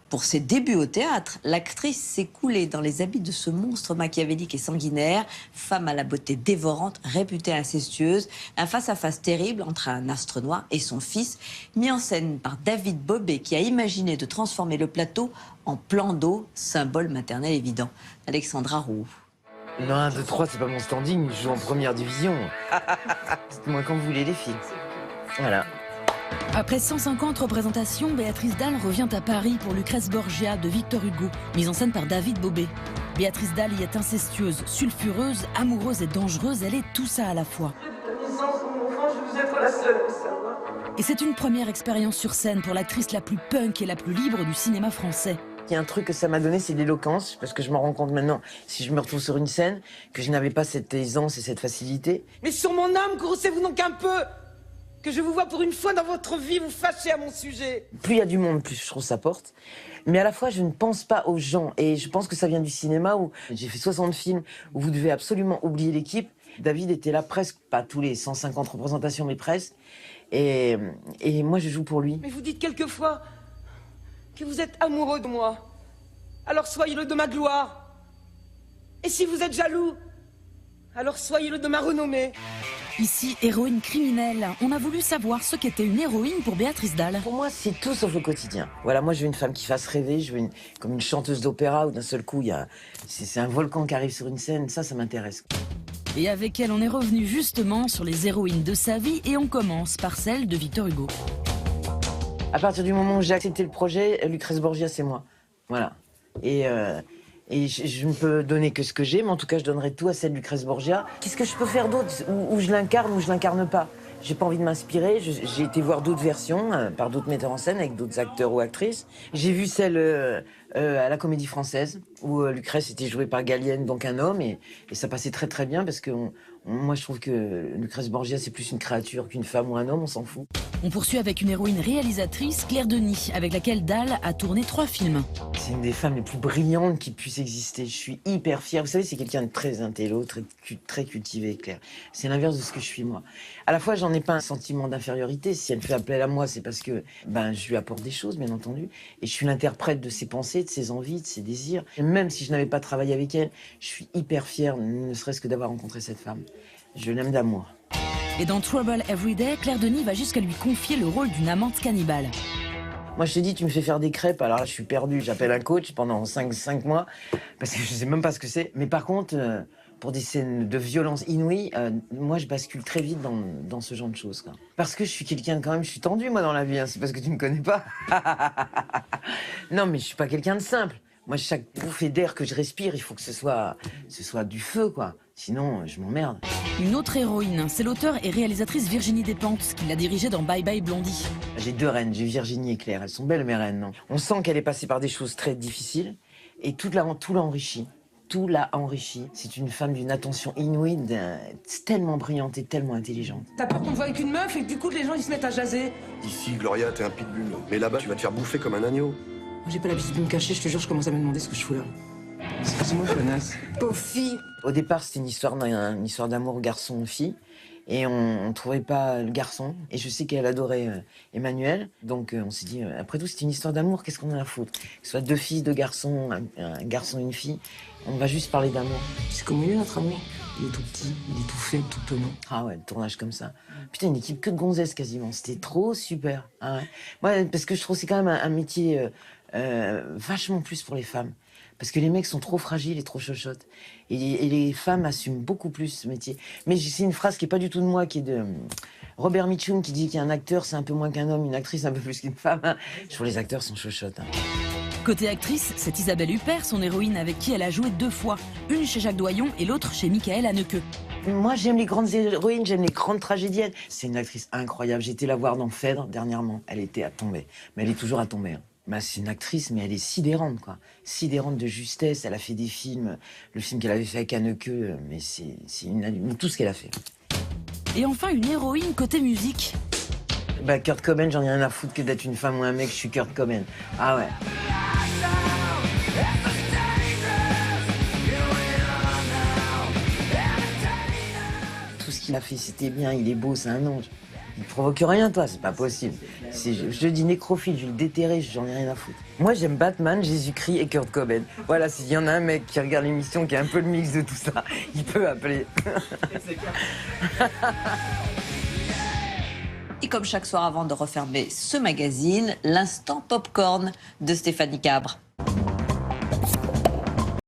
Pour ses débuts au théâtre, l'actrice s'est coulée dans les habits de ce monstre machiavélique et sanguinaire, femme à la beauté dévorante, réputée incestueuse, un face-à-face terrible entre un astre noir et son fils, mis en scène par David Bobet, qui a imaginé de transformer le plateau en plan d'eau, symbole maternel évident. Alexandra Roux. Non, 1, 2, 3, c'est pas mon standing, je joue en première division. Dites-moi quand vous voulez les filles. Voilà. Après 150 représentations, Béatrice Dalle revient à Paris pour Lucrèce Borgia de Victor Hugo, mise en scène par David Bobet. Béatrice Dalle y est incestueuse, sulfureuse, amoureuse et dangereuse, elle est tout ça à la fois. Et c'est une première expérience sur scène pour l'actrice la plus punk et la plus libre du cinéma français. Il y a un truc que ça m'a donné, c'est l'éloquence, parce que je me rends compte maintenant, si je me retrouve sur une scène, que je n'avais pas cette aisance et cette facilité. Mais sur mon âme, grossez-vous donc un peu! Que je vous vois pour une fois dans votre vie vous fâcher à mon sujet. Plus il y a du monde, plus je trouve ça porte. Mais à la fois, je ne pense pas aux gens. Et je pense que ça vient du cinéma où j'ai fait 60 films où vous devez absolument oublier l'équipe. David était là presque, pas tous les 150 représentations, mais presque. Et moi, je joue pour lui. Mais vous dites quelquefois que vous êtes amoureux de moi. Alors soyez-le de ma gloire. Et si vous êtes jaloux, alors soyez-le de ma renommée. Ici, héroïne criminelle. On a voulu savoir ce qu'était une héroïne pour Béatrice Dalle. Pour moi, c'est tout sauf le quotidien. Voilà, moi, je veux une femme qui fasse rêver. Je veux comme une chanteuse d'opéra où d'un seul coup, c'est un volcan qui arrive sur une scène. Ça m'intéresse. Et avec elle, on est revenu justement sur les héroïnes de sa vie et on commence par celle de Victor Hugo. À partir du moment où j'ai accepté le projet, Lucrèce Borgia, c'est moi. Voilà. Et je ne peux donner que ce que j'ai, mais en tout cas, je donnerai tout à celle de Lucrèce Borgia. Qu'est-ce que je peux faire d'autre où je l'incarne ou je l'incarne pas? J'ai pas envie de m'inspirer. J'ai été voir d'autres versions par d'autres metteurs en scène avec d'autres acteurs ou actrices. J'ai vu celle à la Comédie Française où Lucrèce était jouée par Gallienne, donc un homme, et ça passait très très bien parce que moi je trouve que Lucrèce Borgia c'est plus une créature qu'une femme ou un homme, on s'en fout. On poursuit avec une héroïne réalisatrice, Claire Denis, avec laquelle Dalle a tourné 3 films. C'est une des femmes les plus brillantes qui puissent exister. Je suis hyper fier. Vous savez, c'est quelqu'un de très intello, très cultivé, Claire. C'est l'inverse de ce que je suis moi. À la fois, j'en ai pas un sentiment d'infériorité. Si elle me fait appel à moi, c'est parce que je lui apporte des choses, bien entendu. Et je suis l'interprète de ses pensées, de ses envies, de ses désirs. Et même si je n'avais pas travaillé avec elle, je suis hyper fier, ne serait-ce que d'avoir rencontré cette femme. Je l'aime d'amour. Et dans Trouble Every Day, Claire Denis va jusqu'à lui confier le rôle d'une amante cannibale. Moi, je te dis, tu me fais faire des crêpes, alors là, je suis perdu. J'appelle un coach pendant 5 mois, parce que je sais même pas ce que c'est. Mais par contre, pour des scènes de violence inouïe, moi, je bascule très vite dans ce genre de choses, quoi. Parce que je suis quelqu'un, quand même, je suis tendu, moi, dans la vie, hein. C'est parce que tu me connais pas. Non, mais je suis pas quelqu'un de simple. Moi, chaque bouffée d'air que je respire, il faut que ce soit du feu, quoi. Sinon, je m'emmerde. Une autre héroïne, c'est l'auteure et réalisatrice Virginie Despentes, qui l'a dirigée dans Bye Bye Blondie. J'ai 2 reines, j'ai Virginie et Claire. Elles sont belles, mes reines, non? On sent qu'elle est passée par des choses très difficiles et tout l'a enrichi. Tout l'a enrichi. C'est une femme d'une attention inouïe, tellement brillante et tellement intelligente. T'as peur qu'on te voie avec une meuf et que du coup les gens ils se mettent à jaser? Ici, Gloria, t'es un pitbull. Mais là-bas, tu vas te faire bouffer comme un agneau. Moi, j'ai pas l'habitude de me cacher, je te jure, je commence à me demander ce que je fous là. Excuse-moi, connasse. Pauvre fille. Au départ, c'était une histoire d'amour garçon-fille. Et on trouvait pas le garçon. Et je sais qu'elle adorait Emmanuel. Donc on s'est dit, après tout, c'est une histoire d'amour, qu'est-ce qu'on a à foutre? Que ce soit 2 filles, 2 garçons, un garçon et une fille. On va juste parler d'amour. C'est comme il est notre amour. Il est tout petit, il est tout faible, tout penaud. Ah ouais, le tournage comme ça. Putain, une équipe que de gonzesses quasiment. C'était trop super. Ah ouais. Moi, parce que je trouve que c'est quand même un métier vachement plus pour les femmes. Parce que les mecs sont trop fragiles et trop chochottes. Et les femmes assument beaucoup plus ce métier. Mais c'est une phrase qui est pas du tout de moi, qui est de Robert Mitchum, qui dit qu'un acteur, c'est un peu moins qu'un homme, une actrice, un peu plus qu'une femme. Je trouve que les acteurs sont chochottes. Côté actrice, c'est Isabelle Huppert, son héroïne avec qui elle a joué 2 fois. Une chez Jacques Doyon et l'autre chez Michael Haneke. Moi, j'aime les grandes héroïnes, j'aime les grandes tragédiennes. C'est une actrice incroyable. J'ai été la voir dans Phèdre dernièrement. Elle était à tomber. Mais elle est toujours à tomber. C'est une actrice, mais elle est sidérante, quoi. Sidérante de justesse. Elle a fait des films. Le film qu'elle avait fait avec Haneke, mais c'est tout ce qu'elle a fait. Et enfin, une héroïne côté musique. Kurt Cobain, j'en ai rien à foutre que d'être une femme ou un mec, je suis Kurt Cobain. Ah ouais. Tout ce qu'il a fait, c'était bien, il est beau, c'est un ange. Il provoque rien, toi, c'est pas possible. Si je dis nécrophile, je vais le déterrer, j'en ai rien à foutre. Moi, j'aime Batman, Jésus-Christ et Kurt Cobain. Voilà, s'il y en a un mec qui regarde l'émission, qui a un peu le mix de tout ça, il peut appeler. Et comme chaque soir avant de refermer ce magazine, l'instant popcorn de Stéphanie Cabre.